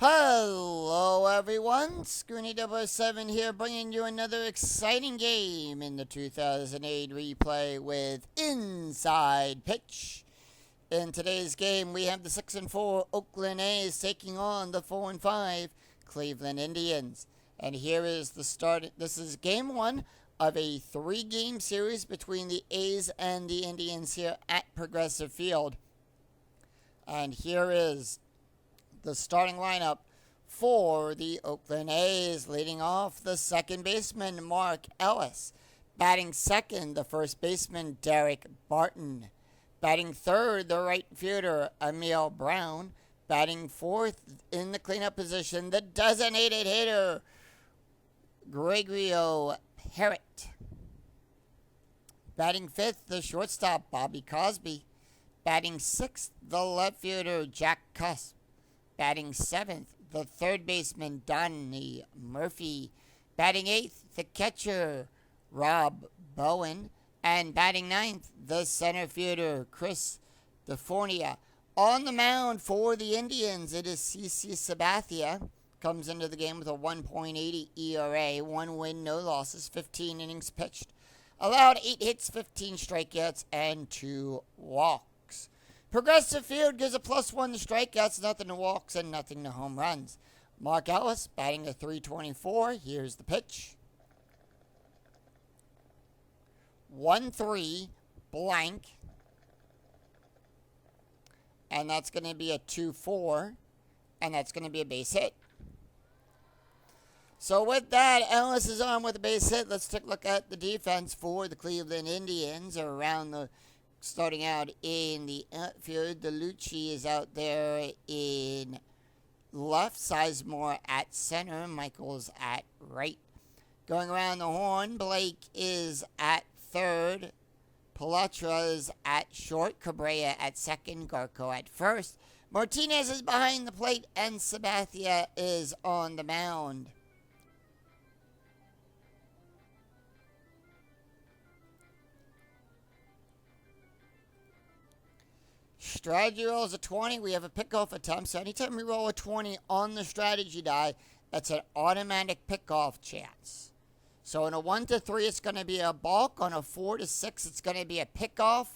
Hello everyone, Scoony007 here bringing you another exciting game in the 2008 replay with Inside Pitch. In today's game we have the 6-4 Oakland A's taking on the 4-5 Cleveland Indians. And here is the start. This is game one of a 3-game series between the A's and the Indians here at Progressive Field. And here is the starting lineup for the Oakland A's. Leading off, the second baseman, Mark Ellis. Batting second, the first baseman, Derek Barton. Batting third, the right fielder, Emil Brown. Batting fourth in the cleanup position, the designated hitter, Gregorio Parrott. Batting fifth, the shortstop, Bobby Cosby. Batting sixth, the left fielder, Jack Cusp. Batting seventh, the third baseman, Donnie Murphy. Batting eighth, the catcher, Rob Bowen. And batting ninth, the center fielder, Chris DeFornia. On the mound for the Indians, it is CC Sabathia. Comes into the game with a 1.80 ERA, 1 win, no losses, 15 innings pitched. Allowed 8 hits, 15 strikeouts, and 2 walks. Progressive Field gives a +1 to strikeouts, nothing to walks, and nothing to home runs. Mark Ellis batting a .324. Here's the pitch. 1-3 blank. And that's going to be a 2-4. And that's going to be a base hit. So with that, Ellis is on with a base hit. Let's take a look at the defense for the Cleveland Indians starting out in the outfield. DeLucci is out there in left. Sizemore at center. Michaels at right. Going around the horn, Blake is at third. Palatra is at short. Cabrera at second. Garco at first. Martinez is behind the plate, and Sabathia is on the mound. Strategy roll is a 20. We have a pickoff attempt. So anytime we roll a 20 on the strategy die, that's an automatic pickoff chance. So in a 1-3, it's going to be a balk. On a 4-6, it's going to be a pickoff.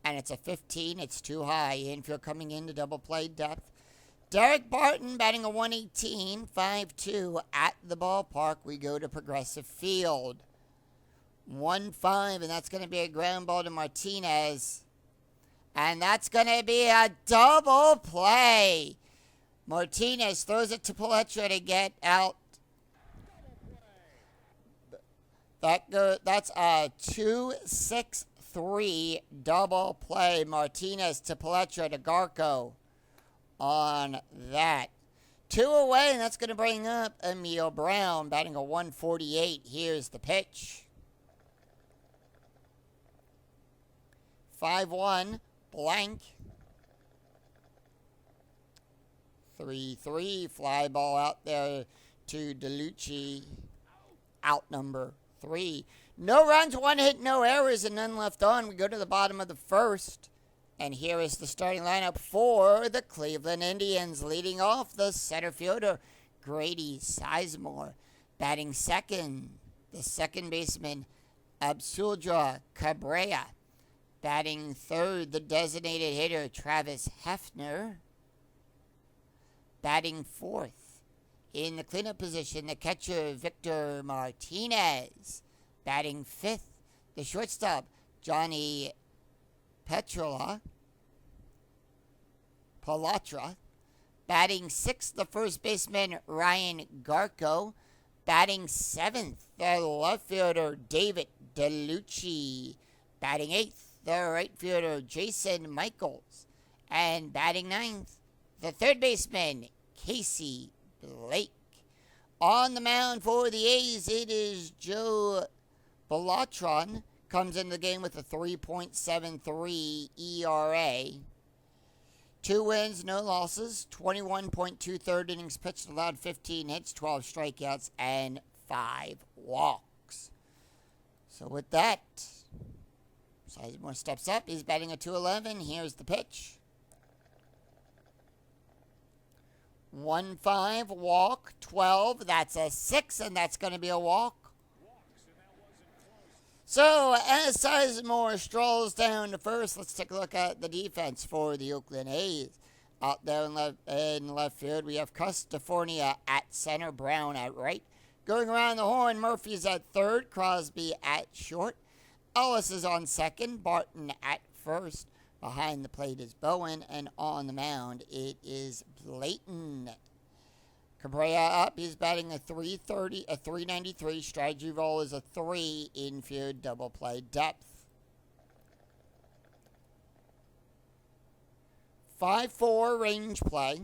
And it's a 15. It's too high. Infield coming into double play depth. Derek Barton batting a 118, 5-2 at the ballpark. We go to Progressive Field. 1-5, and that's going to be a ground ball to Martinez. And that's going to be a double play. Martinez throws it to Palatra to get out. That's a 2-6-3 double play. Martinez to Palatra to Garco on that. 2 away, and that's going to bring up Emil Brown batting a 148. Here's the pitch. 5-1. Blank. 3-3. Fly ball out there to DeLucci. Out number 3. No runs, 1 hit, no errors, and none left on. We go to the bottom of the first. And here is the starting lineup for the Cleveland Indians. Leading off, the center fielder, Grady Sizemore. Batting second, the second baseman, Absuldra Cabrera. Batting third, the designated hitter, Travis Hefner. Batting fourth, in the cleanup position, the catcher, Victor Martinez. Batting fifth, the shortstop, Johnny Palatra. Batting sixth, the first baseman, Ryan Garco. Batting seventh, the left fielder, David DeLucci. Batting eighth, the right fielder, Jason Michaels. And batting ninth, the third baseman, Casey Blake. On the mound for the A's, it is Joe Beltran. Comes into the game with a 3.73 ERA. 2 wins, no losses. 21.23 innings pitched, allowed 15 hits, 12 strikeouts, and 5 walks. So with that, Sizemore steps up. He's batting a .211. Here's the pitch. 1-5, walk, 12, that's a 6, and that's going to be a walk. So, as Sizemore strolls down to first, let's take a look at the defense for the Oakland A's. Out there in left field, we have California at center, Brown at right. Going around the horn, Murphy's at third, Crosby at short. Ellis is on second, Barton at first. Behind the plate is Bowen, and on the mound it is Blayton. Cabrera up, he's batting a 393. Strategy roll is a 3, infield double play depth. 5-4 range play.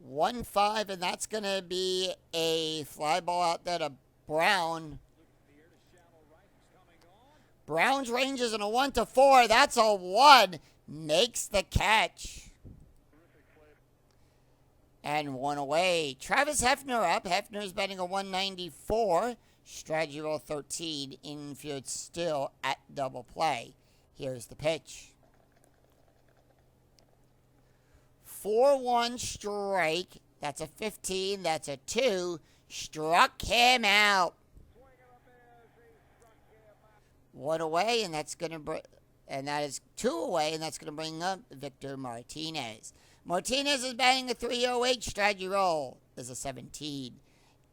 1-5, and that's going to be a fly ball out there to Brown. Brown's range is in a 1-4. That's a 1. Makes the catch. And 1 away. Travis Hefner up. Hefner's batting a 194. Strategy roll 13. Infield still at double play. Here's the pitch. 4-1 strike. That's a 15. That's a 2. Struck him out. 1 away, and that's going to that is 2 away, and that's going to bring up Victor Martinez. Martinez is batting a 308. Strategy roll is a 17.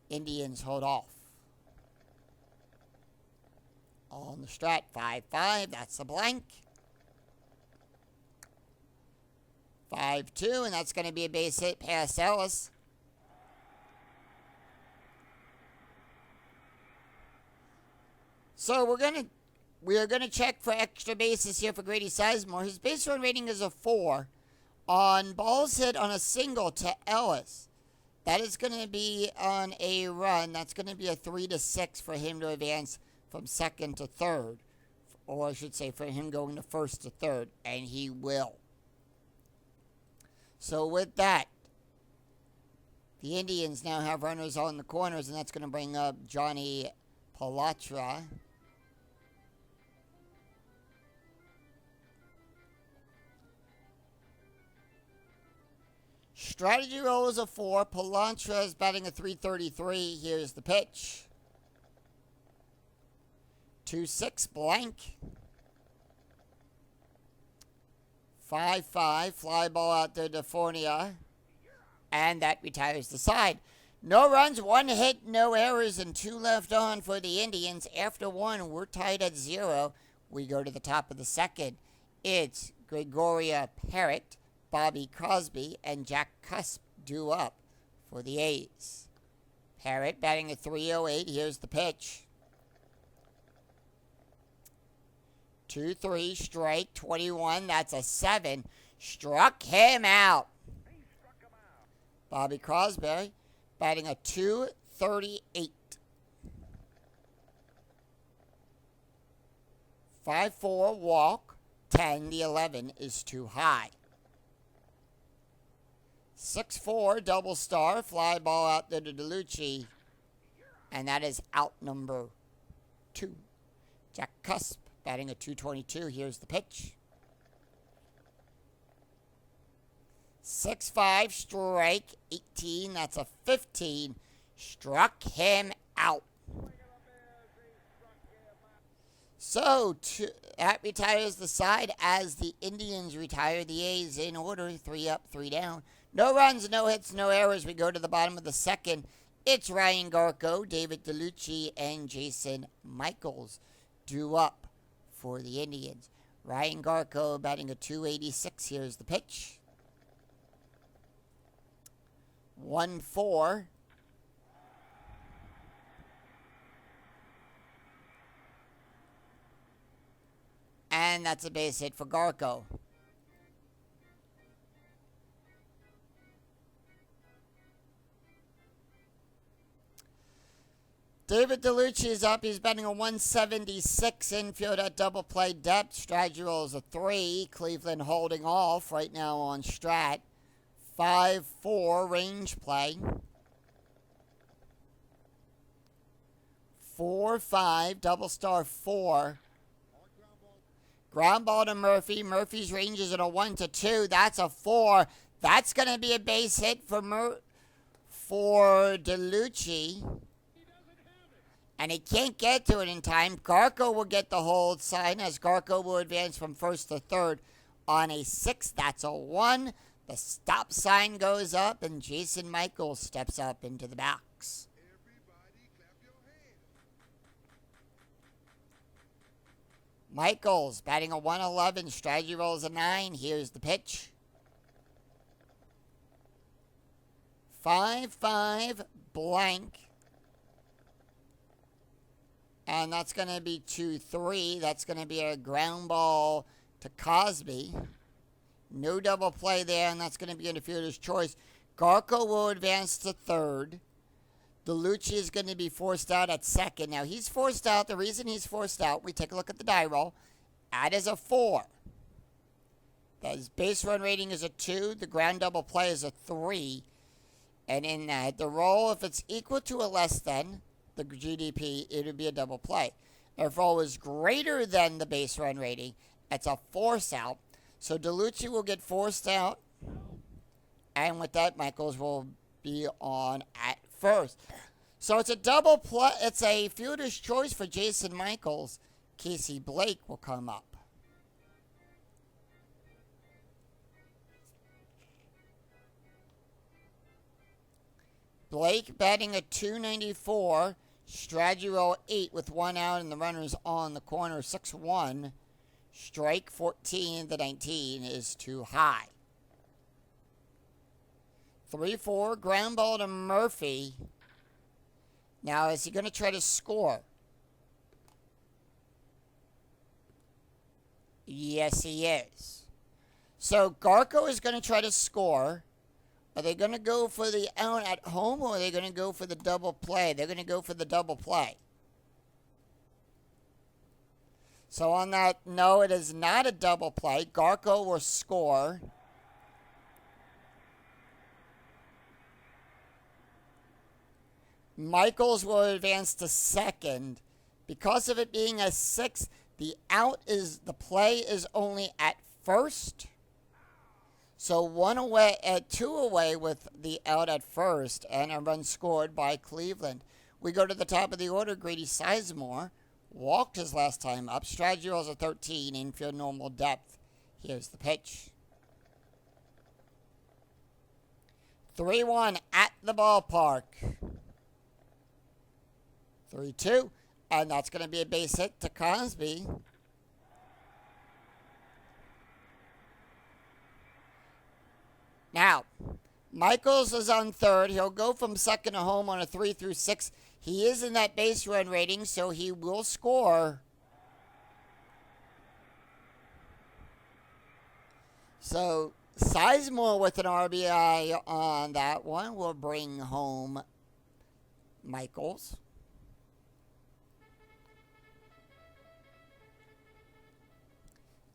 Indians hold off. On the strat, 5-5. That's a blank. 5-2, and that's going to be a base hit past Ellis. So we are going to check for extra bases here for Grady Sizemore. His base run rating is a 4. On balls hit on a single to Ellis, that is going to be on a run. That's going to be a 3-6 for him to advance from second to third. Or I should say for him going to first to third. And he will. So with that, the Indians now have runners on the corners, and that's going to bring up Johnny Palatra. Strategy roll is a 4. Palatra is batting a 333. Here's the pitch. 2-6 blank. 5-5. Fly ball out there to Fornia. And that retires the side. No runs, 1 hit, no errors, and 2 left on for the Indians. After 1, we're tied at 0. We go to the top of the second. It's Gregoria Parrott, Bobby Crosby, and Jack Cusp due up for the A's. Parrott batting a 308. Here's the pitch. 2-3, strike, 21. That's a 7. Struck him out. Bobby Crosby batting a 238. 5-4, walk. 10, the 11 is too high. 6-4, double star, fly ball out there to DeLucci. And that is out number 2. Jack Cusp batting a 222. Here's the pitch. 6-5, strike, 18. That's a 15. Struck him out. So, that retires the side as the Indians retire the A's in order. 3 up, 3 down. No runs, no hits, no errors. We go to the bottom of the second. It's Ryan Garco, David DeLucci, and Jason Michaels due up for the Indians. Ryan Garco batting a 286. Here's the pitch. 1-4. And that's a base hit for Garco. David DeLucci is up. He's batting a 176. Infield at double play depth. Strategy roll is a 3. Cleveland holding off right now on strat. 5-4 range play. 4-5 double star 4. Ground ball to Murphy. Murphy's range is at a 1-2. That's a 4. That's going to be a base hit for DeLucci. And he can't get to it in time. Garco will get the hold sign as Garco will advance from first to third on a 6. That's a 1. The stop sign goes up, and Jason Michaels steps up into the box. Everybody clap your hands. Michaels batting a 111. Strategy rolls a 9. Here's the pitch. 5-5 blank. And that's going to be 2-3. That's going to be a ground ball to Cosby. No double play there, and that's going to be an fielder's choice. Garco will advance to third. DeLucci is going to be forced out at second. Now, he's forced out. The reason he's forced out, we take a look at the die roll. That is a 4. His base run rating is a 2. The ground double play is a 3. And in that, the roll, if it's equal to or less than the GDP, it would be a double play. If roll is greater than the base run rating, it's a force out. So DeLucci will get forced out. And with that, Michaels will be on at first. So it's a double play. It's a fielder's choice for Jason Michaels. Casey Blake will come up. Blake batting a 294. Strategy roll 8 with 1 out and the runners on the corner. 6-1. Strike 14. The 19 is too high. 3-4. Ground ball to Murphy. Now, is he going to try to score? Yes, he is. So, Garco is going to try to score. Are they going to go for the out at home, or are they going to go for the double play? They're going to go for the double play. So on that, no, it is not a double play. Garco will score. Michaels will advance to second. Because of it being a 6, the play is only at first. So 2 away with the out at first, and a run scored by Cleveland. We go to the top of the order. Grady Sizemore walked his last time up. Strategy rolls a 13, infield normal depth. Here's the pitch. 3-1 at the ballpark. 3-2, and that's going to be a base hit to Cosby. Now, Michaels is on third. He'll go from second to home on a 3-6. He is in that base run rating, so he will score. So, Sizemore with an RBI on that one will bring home Michaels.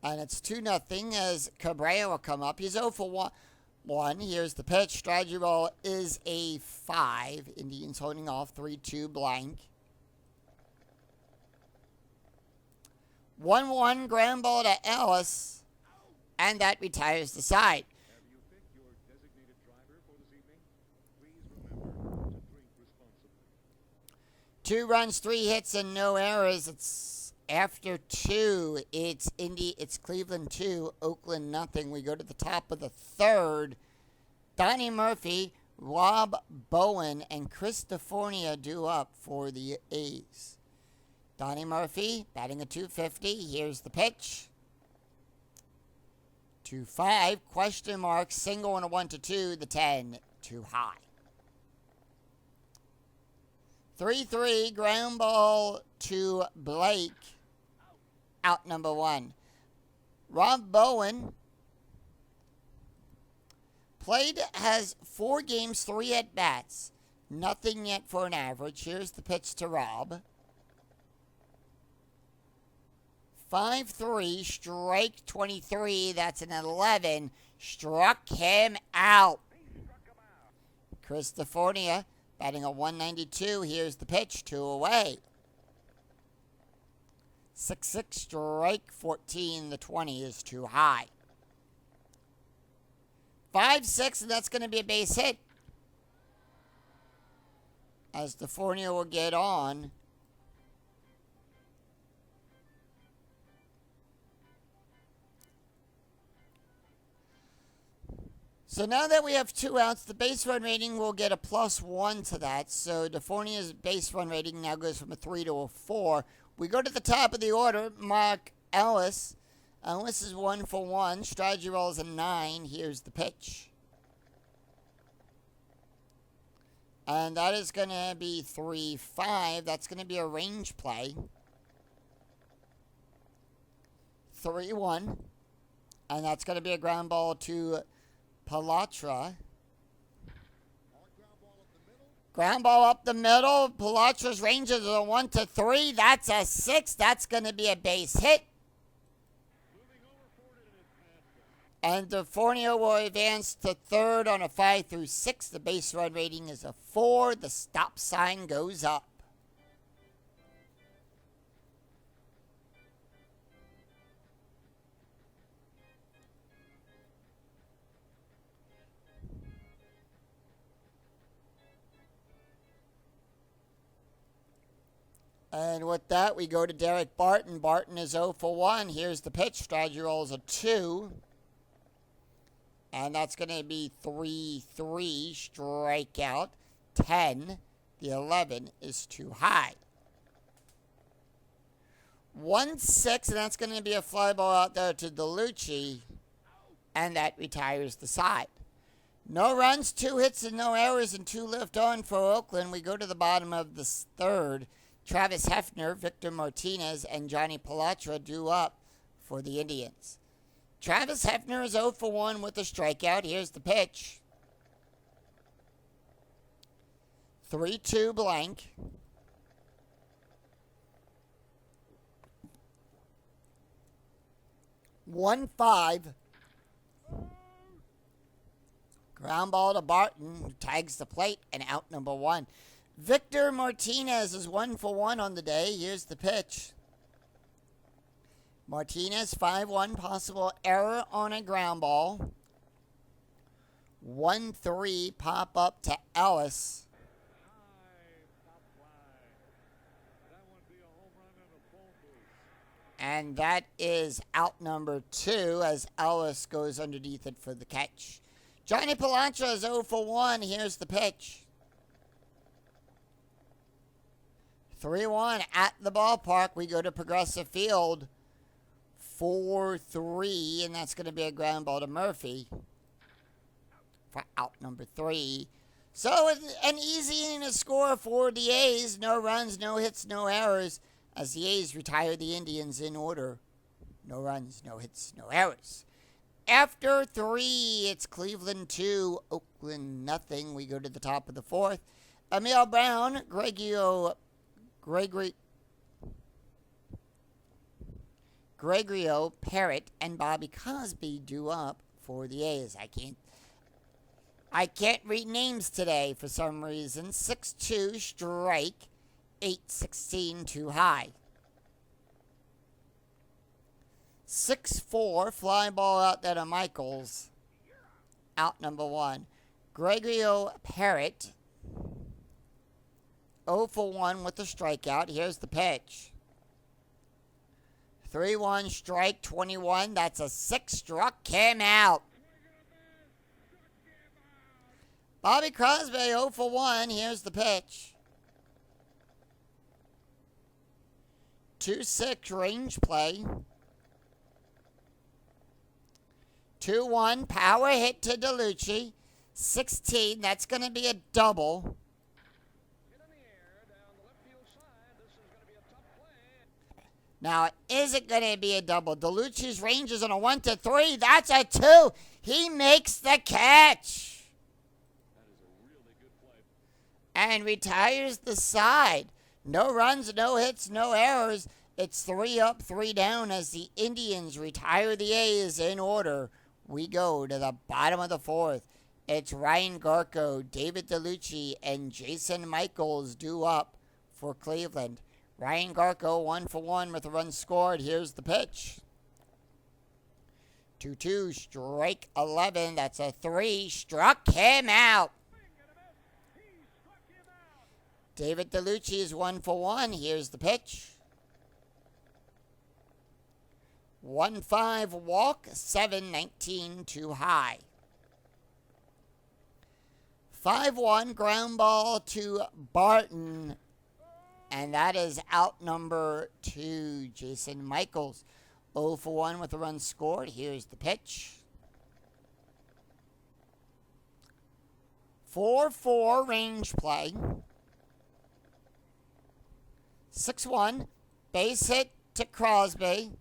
And it's 2-0 as Cabrera will come up. He's 0 for 1. Here's the pitch. Strategy roll is a 5. Indians holding off 3-2 blank. 1-1 ground ball to Ellis. And that retires the side. Have you picked your designated driver for this evening? Please remember to drink responsibly. 2 runs, 3 hits, and no errors. It's after 2. It's Cleveland 2, Oakland nothing. We go to the top of the third. Donnie Murphy, Rob Bowen, and Chris DeFornia due up for the A's. Donnie Murphy batting a 250. Here's the pitch. 2-5, question mark, single and a 1-2, the 10 too high. 3-3, ground ball to Blake, out number 1. Rob Bowen has 4 games, 3 at-bats. Nothing yet for an average. Here's the pitch to Rob. 5-3, strike 23. That's an 11. Struck him out. Chris DeFornia batting a 192. Here's the pitch, 2 away. 6-6, strike 14. The 20 is too high. 5-6, and that's going to be a base hit. As DeFornia will get on. So now that we have 2 outs, the base run rating will get a +1 to that. So DeFornia's base run rating now goes from a 3 to a 4. We go to the top of the order. Mark Ellis. Ellis is 1 for 1. Strategy roll is a 9. Here's the pitch. And that is going to be 3-5. That's going to be a range play. 3-1. And that's going to be a ground ball to Palatra. Ground ball up the middle. Palatra's ranges are 1-3. That's a 6. That's going to be a base hit. And DeFornia will advance to third on a 5-6. The base run rating is a 4. The stop sign goes up. And with that, we go to Derek Barton. Barton is 0 for 1. Here's the pitch. Strategy roll is a 2. And that's going to be 3-3. Strikeout. 10. The 11 is too high. 1-6, and that's going to be a fly ball out there to DeLucci. And that retires the side. No runs, 2 hits, and no errors, and 2 left on for Oakland. We go to the bottom of the third. Travis Hefner, Victor Martinez, and Johnny Palatra due up for the Indians. Travis Hefner is 0 for 1 with a strikeout. Here's the pitch. 3-2 blank. One 5. Ground ball to Barton, who tags the plate, and out number 1. Victor Martinez is 1 for 1 on the day. Here's the pitch. Martinez, 5-1, possible error on a ground ball. 1-3, pop up to Ellis. And that is out number 2 as Ellis goes underneath it for the catch. Johnny Palatra is 0 for 1. Here's the pitch. 3-1 at the ballpark. We go to Progressive Field. 4-3, and that's going to be a ground ball to Murphy for out number 3. So an easy inning to score for the A's. No runs, no hits, no errors, as the A's retire the Indians in order. No runs, no hits, no errors. After 3, it's Cleveland 2, Oakland nothing. We go to the top of the 4th. Emil Brown, Gregorio Parrott, and Bobby Cosby due up for the A's. I can't read names today for some reason. 6-2 strike, 8-16 too high. 6-4 fly ball out there to Michaels. Out number 1. Gregorio Parrott, 0 for 1 with the strikeout. Here's the pitch. 3-1 strike, 21. That's a 6. Struck him out. Bobby Crosby, 0 for 1. Here's the pitch. 2-6 range play. 2-1 power hit to DeLucci. 16. That's going to be a double. Now, is it going to be a double? DeLucci's range is on a 1-3. That's a 2. He makes the catch. That is a really good play. And retires the side. No runs, no hits, no errors. It's 3 up, 3 down as the Indians retire the A's in order. We go to the bottom of the 4th. It's Ryan Garco, David DeLucci, and Jason Michaels due up for Cleveland. Ryan Garko 1-for-1 with a run scored. Here's the pitch. 2-2, strike 11. That's a 3. Struck him out. David DeLucci is 1-for-1. Here's the pitch. 1-5 walk, 7-19 too high. 5-1 ground ball to Barton. And that is out number 2. Jason Michaels 0-for-1 with a run scored. Here's the pitch. 4-4 range play. 6-1 base hit to Crosby.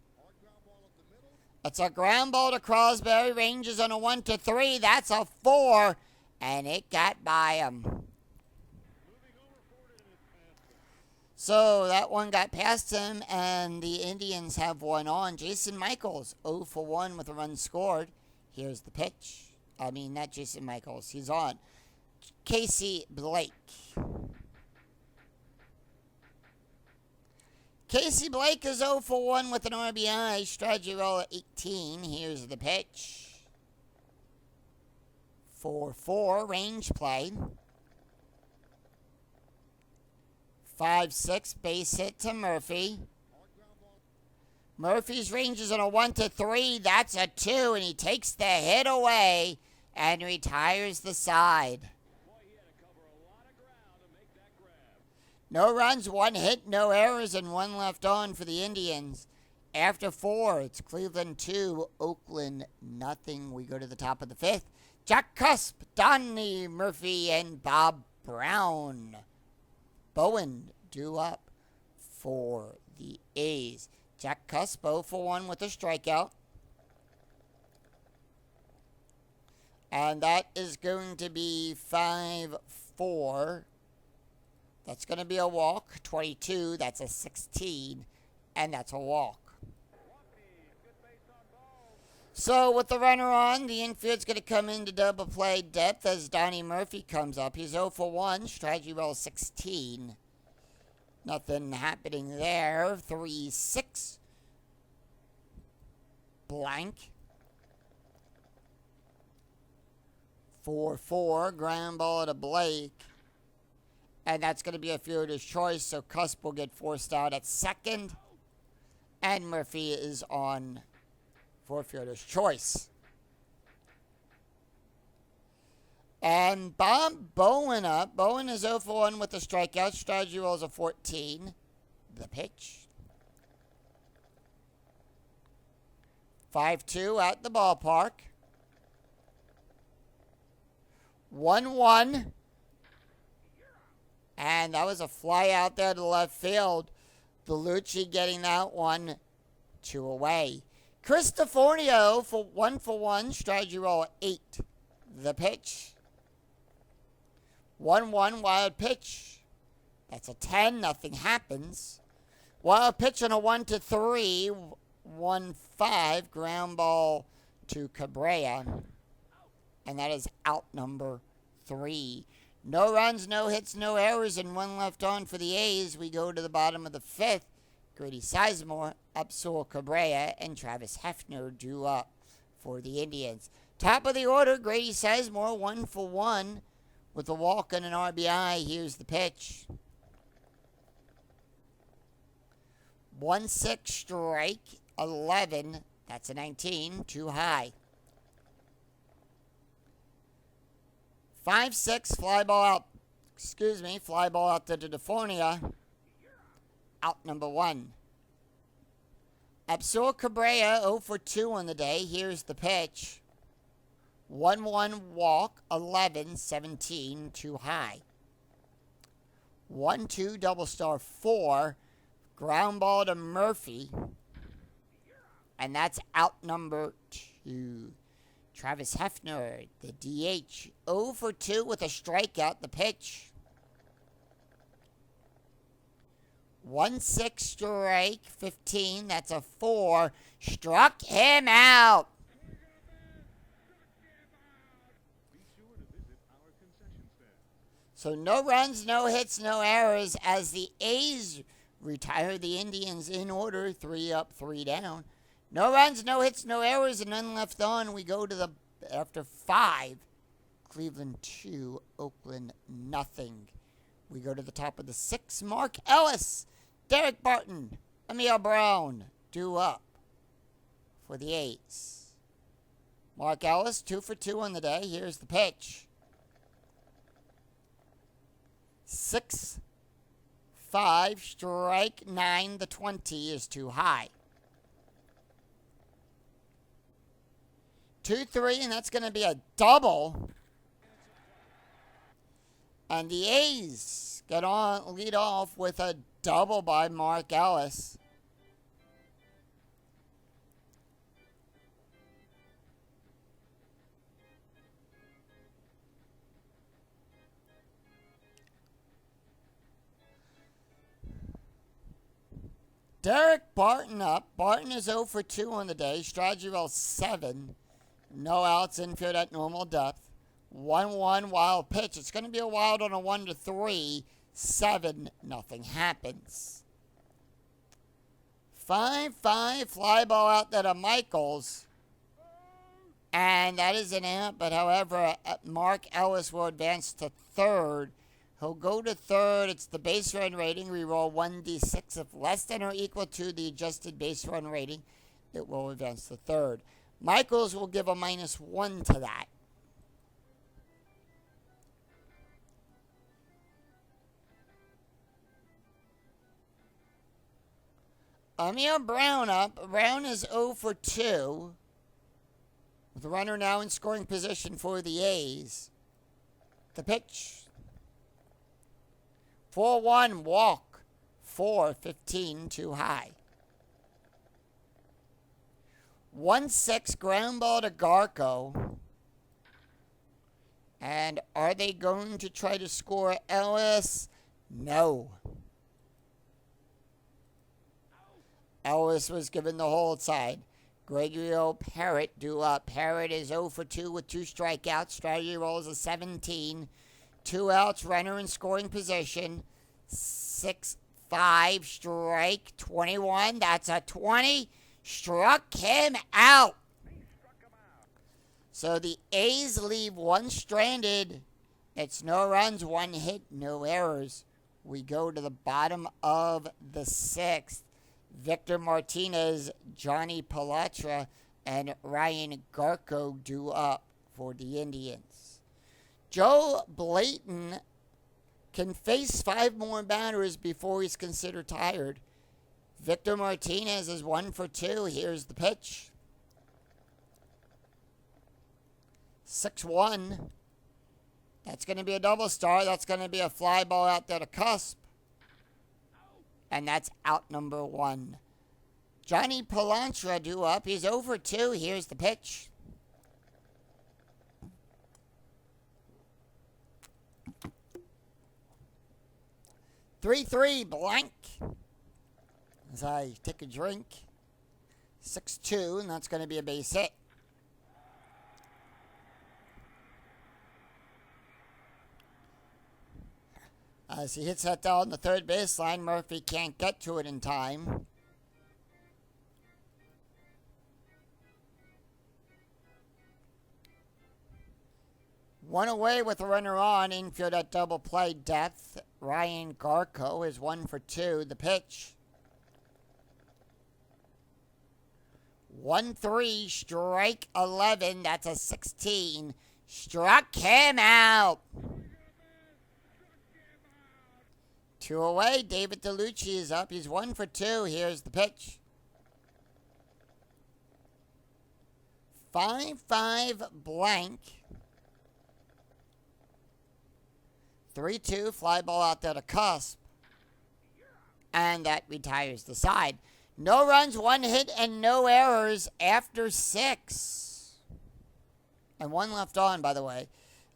It's a ground ball to Crosby. Ranges on a 1-3. That's a 4. And it got by him. So that one got past him, and the Indians have one on. Jason Michaels, 0-for-1 with a run scored. Here's the pitch. I mean, not Jason Michaels. He's on. Casey Blake. Casey Blake is 0-for-1 with an RBI. Strategy roll at 18. Here's the pitch. 4-4 range play. 5-6 base hit to Murphy. Murphy's range is on a 1-3. That's a 2, and he takes the hit away and retires the side. No runs, 1 hit, no errors, and 1 left on for the Indians. After 4, it's Cleveland 2, Oakland nothing. We go to the top of the 5th. Jack Cusp, Donnie Murphy, and Bob Brown. Bowen due up for the A's. Jack Cusp 0-for-1 with a strikeout. And that is going to be 5-4. That's going to be a walk. 22, that's a 16. And that's a walk. So with the runner on, the infield's going to come into double play depth as Donnie Murphy comes up. He's 0-for-1, strategy roll 16. Nothing happening there. 3-6. Blank. 4-4, ground ball to Blake. And that's going to be a fielder's choice, so Cusp will get forced out at second. And Murphy is on for fielder's choice. And Bob Bowen up. Bowen is 0-for-1 with a strikeout. Strategy rolls a 14. The pitch. 5-2 at the ballpark. 1-1. And that was a fly out there to left field. DeLucci getting that one 2 away. Cristofornio for 1-for-1. Strategy roll 8. The pitch. 1-1 wild pitch. That's a 10. Nothing happens. Wild pitch on a 1-3. 1-5. Ground ball to Cabrera. And that is out number 3. No runs, no hits, no errors, and 1 left on for the A's. We go to the bottom of the 5th. Grady Sizemore, Absul Cabrera, and Travis Hefner due up for the Indians. Top of the order, Grady Sizemore, 1-for-1 with a walk and an RBI. Here's the pitch. 1-6 strike, 11. That's a 19, too high. 5-6 fly ball out. Fly ball out to DeFornia. Out number 1. Absul Cabrera 0-for-2 on the day. Here's the pitch. 1-1 walk, 11, 17, too high. 1-2 double star 4. Ground ball to Murphy. And that's out number 2. Travis Hefner, the DH, 0-for-2 with a strikeout. The pitch. 1-6 strike, 15. That's a 4. Struck him out. So no runs, no hits, no errors as the A's retire the Indians in order, 3 up, 3 down. No runs, no hits, no errors, and none left on. We go to the, after 5, Cleveland 2, Oakland nothing. We go to the top of the 6, Mark Ellis, Derek Barton, Emil Brown, due up for the A's. Mark Ellis, 2 for 2 on the day. Here's the pitch. 6-5, strike 9, the 20 is too high. 2-3, and that's going to be a double. And the A's lead off with a double by Mark Ellis. Derek Barton up. Barton is 0 for 2 on the day. Strategy roll 7. No outs, infield at normal depth. 1-1 wild pitch. It's going to be a wild on a 1-3. 7, nothing happens. 5-5 fly ball out there to Michaels. And that is an out, but however, Mark Ellis will advance to third. He'll go to third. It's the base run rating. We roll 1d6. If less than or equal to the adjusted base run rating, it will advance to third. Michaels will give a -1 to that. Emil Brown up. Brown is 0 for 2. With the runner now in scoring position for the A's. The pitch. 4-1 walk. 4-15 too high. 1-6 ground ball to Garco. And are they going to try to score Ellis? No. Ellis was given the hold side. Gregorio Parrott due up. Parrott is 0 for 2 with 2 strikeouts. Strategy rolls a 17. 2 outs, runner in scoring position. 6-5, strike 21. That's a 20. Struck him out. So the A's leave 1 stranded. It's no runs, 1 hit, no errors. We go to the bottom of the 6th. Victor Martinez, Johnny Palatra, and Ryan Garco due up for the Indians. Joe Blayton can face 5 more batters before he's considered tired. Victor Martinez is 1 for 2. Here's the pitch. 6-1. That's going to be a double star. That's going to be a fly ball out there to Cusp. And that's out number 1. Johnny Palatra due up. He's over 2. Here's the pitch. Three blank. As I take a drink. 6-2, and that's going to be a base hit. As he hits that down the third baseline, Murphy can't get to it in time. One away with a runner on, infield at double play depth. Ryan Garco is 1 for 2. The pitch. 1-3, strike 11. That's a 16. Struck him out. 2 away. David DeLucci is up. He's 1 for 2. Here's the pitch. 5-5 blank. 3-2 fly ball out there to Cusp. And that retires the side. No runs, 1 hit, and no errors after 6. And 1 left on, by the way.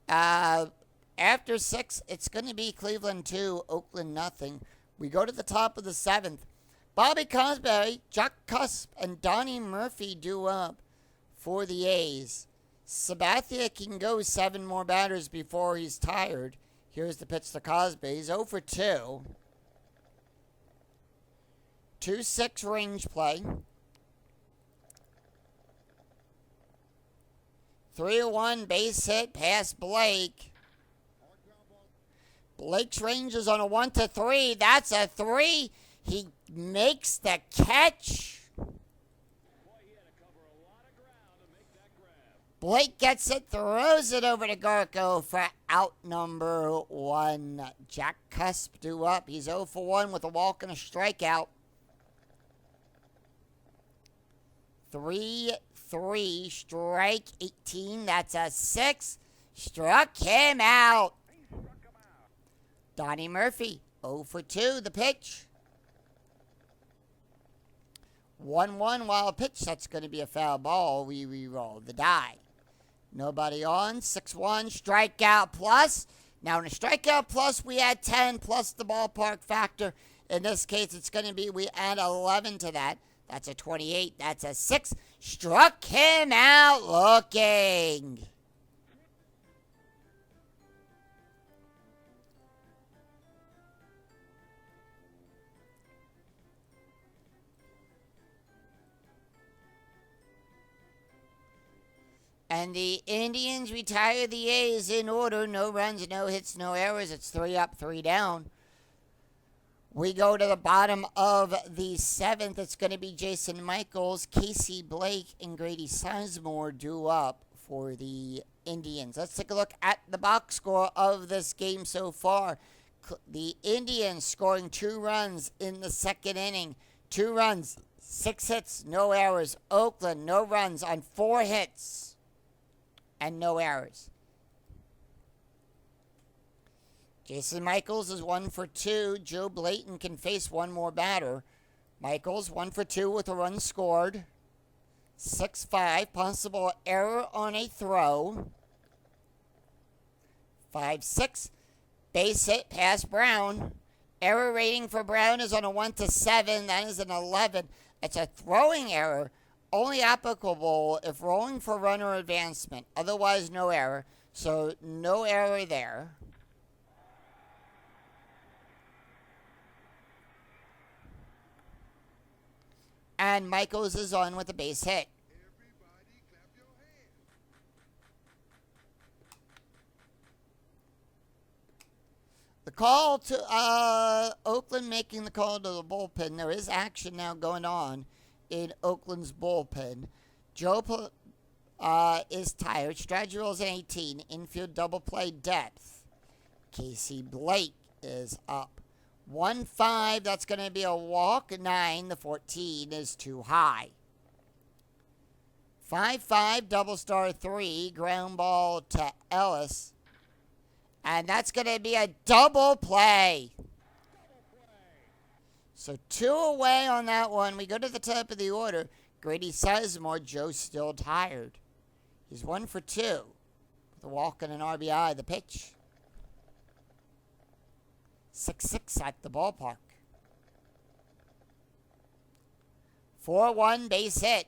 After 6, it's going to be Cleveland 2, Oakland nothing. We go to the top of the 7th. Bobby Cosberry, Jack Cusp, and Donnie Murphy due up for the A's. Sabathia can go 7 more batters before he's tired. Here's the pitch to Cosby. He's 0 for 2. 2-6 range play. 3-1 base hit past Blake. Blake's range is on a 1-3. That's a 3. He makes the catch. Blake gets it, throws it over to Garko for out number 1. Jack Cusp due up. He's 0 for 1 with a walk and a strikeout. 3-3, strike 18. That's a 6. Struck him out. Donnie Murphy, 0 for 2, the pitch. 1-1 wild pitch. That's going to be a foul ball. We re-roll the die. Nobody on. 6-1 strikeout plus. Now in a strikeout plus, we add 10 plus the ballpark factor. In this case, it's going to be, we add 11 to that. That's a 28. That's a 6. Struck him out looking. And the Indians retire the A's in order. No runs, no hits, no errors. It's 3 up, 3 down. We go to the bottom of the 7th. It's going to be Jason Michaels, Casey Blake, and Grady Sizemore due up for the Indians. Let's take a look at the box score of this game so far. The Indians scoring 2 runs in the 2nd inning. 2 runs, 6 hits, no errors. Oakland, no runs on 4 hits and no errors. Jason Michaels is 1 for 2. Joe Blayton can face one more batter. Michaels 1 for 2 with a run scored. 6-5, possible error on a throw. 5-6, base hit past Brown. Error rating for Brown is on a 1-7. That is an 11. It's a throwing error. Only applicable if rolling for runner advancement. Otherwise, no error. So, no error there. And Michaels is on with a base hit. Everybody clap your hands. The call to Oakland making the call to the bullpen. There is action now going on in Oakland's bullpen. Joe is tired. Stradgerill's an 18. Infield double play depth. Casey Blake is up. 1-5, that's going to be a walk. 9, the 14 is too high. 5-5, double star 3, ground ball to Ellis. And that's going to be a double play. So 2 away on that one. We go to the top of the order. Grady Sizemore, Joe's still tired. He's 1 for 2 with a walk and an RBI. The pitch. 6-6 at the ballpark. 4-1 base hit.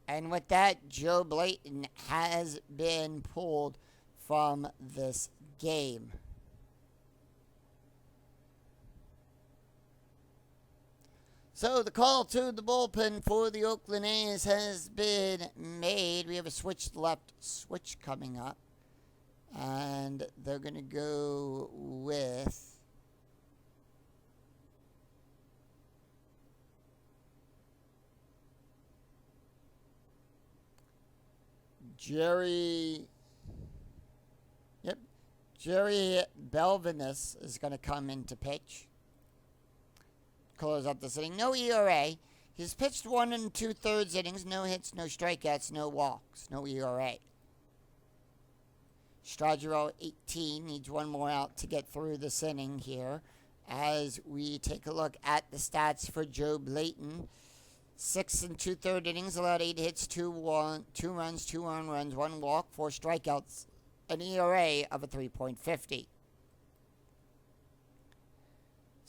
And with that, Joe Blayton has been pulled from this game. So the call to the bullpen for the Oakland A's has been made. We have a left switch coming up. And they're going to go with Jerry Belvinus is going to come into pitch. Close up this inning. No ERA. He's pitched 1 2/3 innings. No hits, no strikeouts, no walks. No ERA. Stradgeril 18 needs one more out to get through this inning here. As we take a look at the stats for Joe Blayton. 6 2/3 innings, allowed 8 hits, 2 runs, 2 earned runs, 1 walk, 4 strikeouts, an ERA of a 3.50.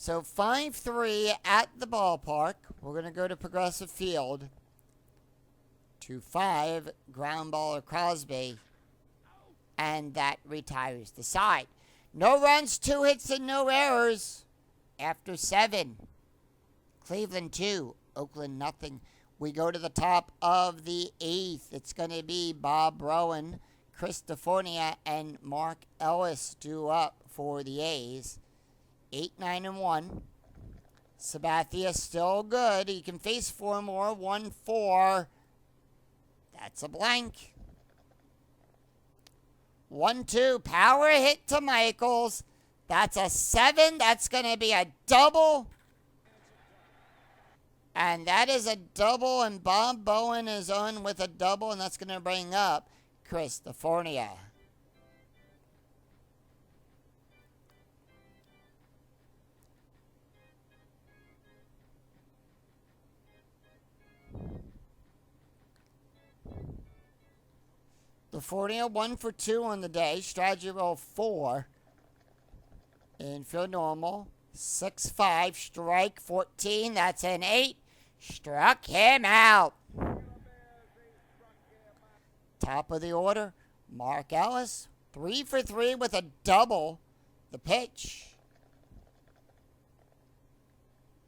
So 5-3 at the ballpark. We're going to go to Progressive Field. 2-5, ground ball to Crosby. And that retires the side. No runs, 2 hits, and no errors. After 7. Cleveland 2, Oakland nothing. We go to the top of the 8th. It's going to be Bob Rowan, Chris DeFornia, and Mark Ellis due up for the A's. 8-9-1. Sabathia still good. He can face 4 more. 1-4. That's a blank. 1-2. Power hit to Michaels. That's a 7. That's going to be a double. And that is a double. And Bob Bowen is on with a double. And that's going to bring up Chris DeFornia. DeFornia 1 for 2 on the day. Strategy roll 4. Infield normal. 6-5. Strike 14. That's an 8. Struck him out. Top of the order. Mark Ellis. 3 for 3 with a double. The pitch.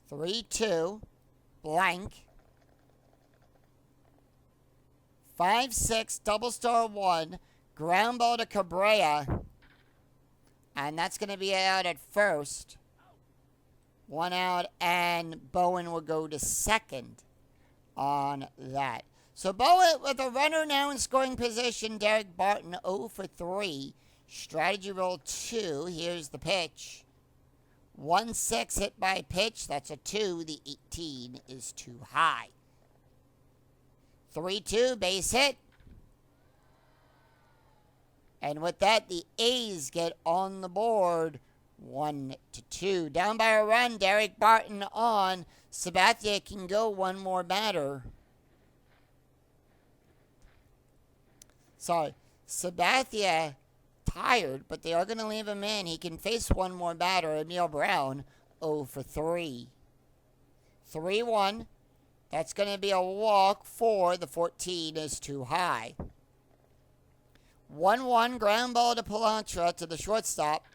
3-2. Blank. 5-6, double star 1, ground ball to Cabrera, and that's going to be out at first. 1 out, and Bowen will go to second on that. So Bowen with a runner now in scoring position. Derek Barton 0 for 3. Strategy roll 2. Here's the pitch. 1-6 hit by pitch. That's a 2. The 18 is too high. 3-2, base hit. And with that, the A's get on the board 1-2. Down by a run, Derek Barton on. Sabathia can go one more batter. Sorry, Sabathia tired, but they are going to leave him in. He can face one more batter. Emil Brown 0 for 3. 3-1. That's going to be a walk for the 14 is too high. 1-1 ground ball to Pilantra to the shortstop.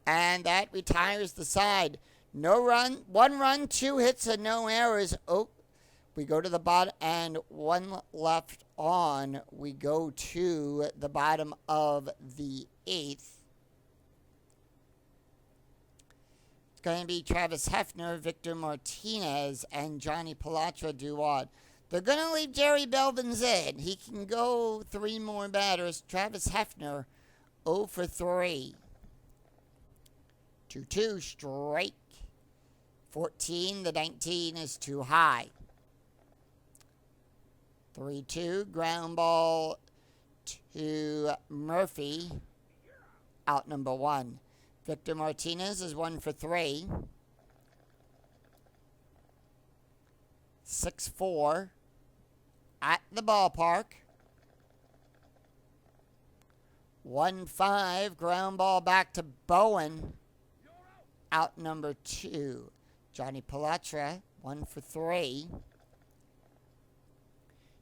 And that retires the side. No run, 1 run, 2 hits, and no errors. Oh, we go to the bottom, and 1 left on. We go to the bottom of the 8th. Going to be Travis Hefner, Victor Martinez, and Johnny Pilantra due on. They're going to leave Jerry Belvins in. He can go 3 more batters. Travis Hefner 0 for 3. 2-2 strike. 14, the 19 is too high. 3-2 ground ball to Murphy. Out number 1. Victor Martinez is 1 for 3. 6-4 at the ballpark. 1-5 ground ball back to Bowen. Out number 2. Johnny Pilantra 1 for 3.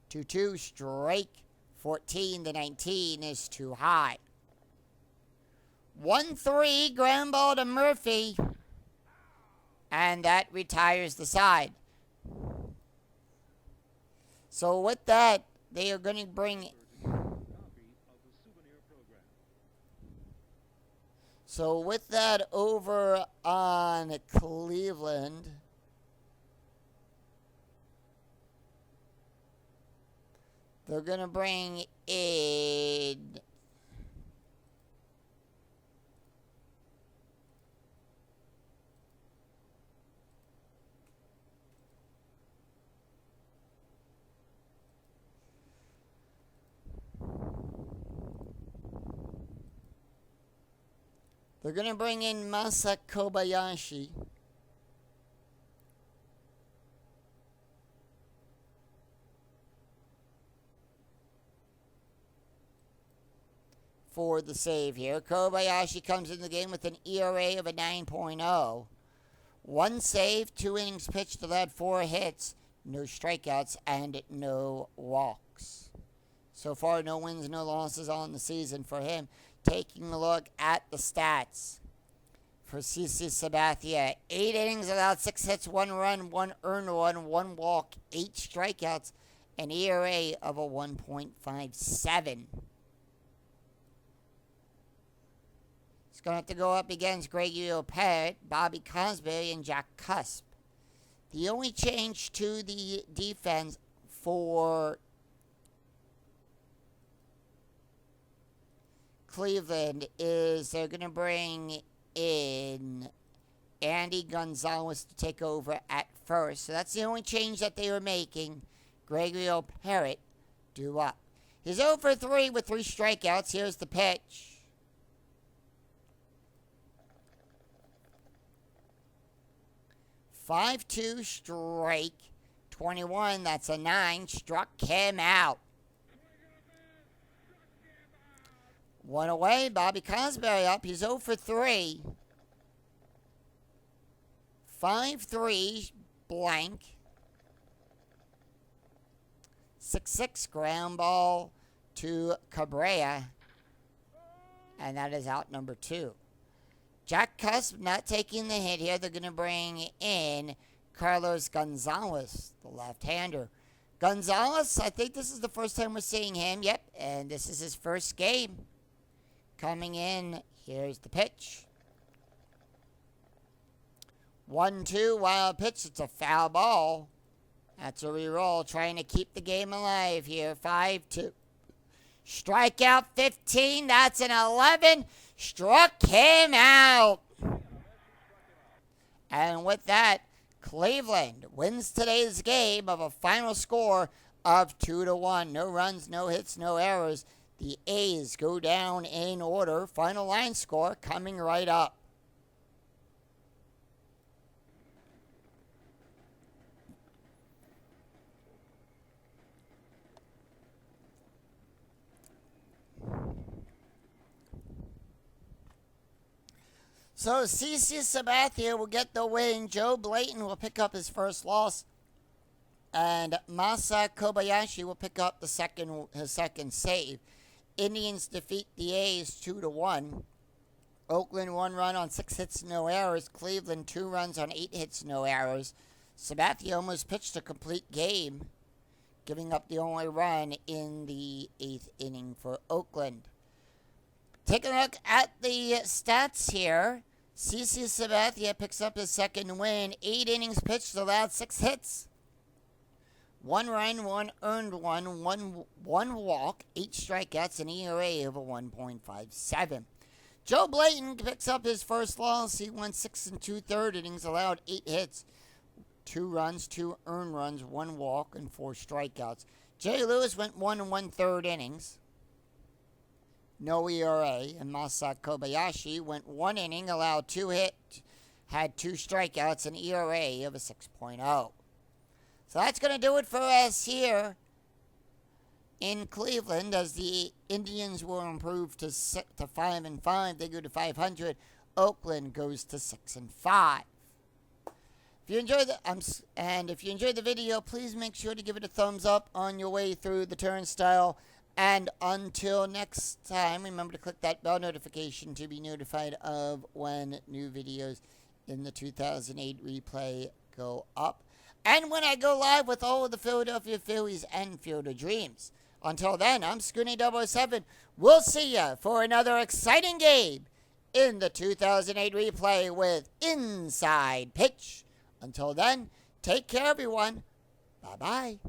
2-2 strike. 14, the 19 is too high. 1-3 ground ball to Murphy, and that retires the side. So with that, they are going to bring. So with that, over on Cleveland, they're going to bring in. They're going to bring in Masa Kobayashi. for the save here. Kobayashi comes in the game with an ERA of a 9.0. One save, 2 innings pitched, allowed 4 hits, no strikeouts, and no walks. So far, no wins, no losses on the season for him. Taking a look at the stats for CC Sabathia. 8 innings, allowed 6 hits, 1 run, 1 earned run, 1 walk, 8 strikeouts, an ERA of a 1.57. He's going to have to go up against Gregorio Parrott, Bobby Cosby, and Jack Cusp. The only change to the defense for Cleveland is they're going to bring in Andy Gonzalez to take over at first. So that's the only change that they were making. Gregorio Parrott due up. He's 0 for 3 with 3 strikeouts. Here's the pitch. 5-2 strike. 21, that's a 9. Struck him out. 1 away. Bobby Cosby up. He's 0 for 3. 5-3 blank. 6-6 ground ball to Cabrera. And that is out number 2. Jack Cusp not taking the hit here. They're going to bring in Carlos Gonzalez, the left-hander. Gonzalez, I think this is the first time we're seeing him. Yep, and this is his first game. Coming in, here's the pitch. 1-2, wild pitch. It's a foul ball. That's a reroll, trying to keep the game alive here. 5-2. Strikeout 15. That's an 11. Struck him out. And with that, Cleveland wins today's game of a final score of 2-1. No runs, no hits, no errors. The A's go down in order. Final line score coming right up. So CC Sabathia will get the win. Joe Blayton will pick up his first loss. And Masa Kobayashi will pick up his second save. Indians defeat the A's 2-1. Oakland 1 run on 6 hits, no errors. Cleveland 2 runs on 8 hits, no errors. Sabathia almost pitched a complete game, giving up the only run in the 8th inning for Oakland. Take a look at the stats here. CC Sabathia picks up his second win. 8 innings pitched, allowed 6 hits. 1 run, 1 earned run, 1 walk, 8 strikeouts, an ERA of a 1.57. Joe Blayton picks up his first loss. He went 6 2/3 innings, allowed 8 hits, 2 runs, 2 earned runs, 1 walk, and 4 strikeouts. Jay Lewis went 1 1/3 innings. No ERA, and Masa Kobayashi went 1 inning, allowed 2 hits, had 2 strikeouts, an ERA of a 6.0. So that's going to do it for us here in Cleveland, as the Indians will improve to 5-5. They go to 500. Oakland goes to 6-5. If you enjoyed the video, please make sure to give it a thumbs up on your way through the turnstile. And until next time, remember to click that bell notification to be notified of when new videos in the 2008 replay go up. And when I go live with all of the Philadelphia Phillies and Field of Dreams. Until then, I'm Scooney007. We'll see you for another exciting game in the 2008 replay with Inside Pitch. Until then, take care, everyone. Bye-bye.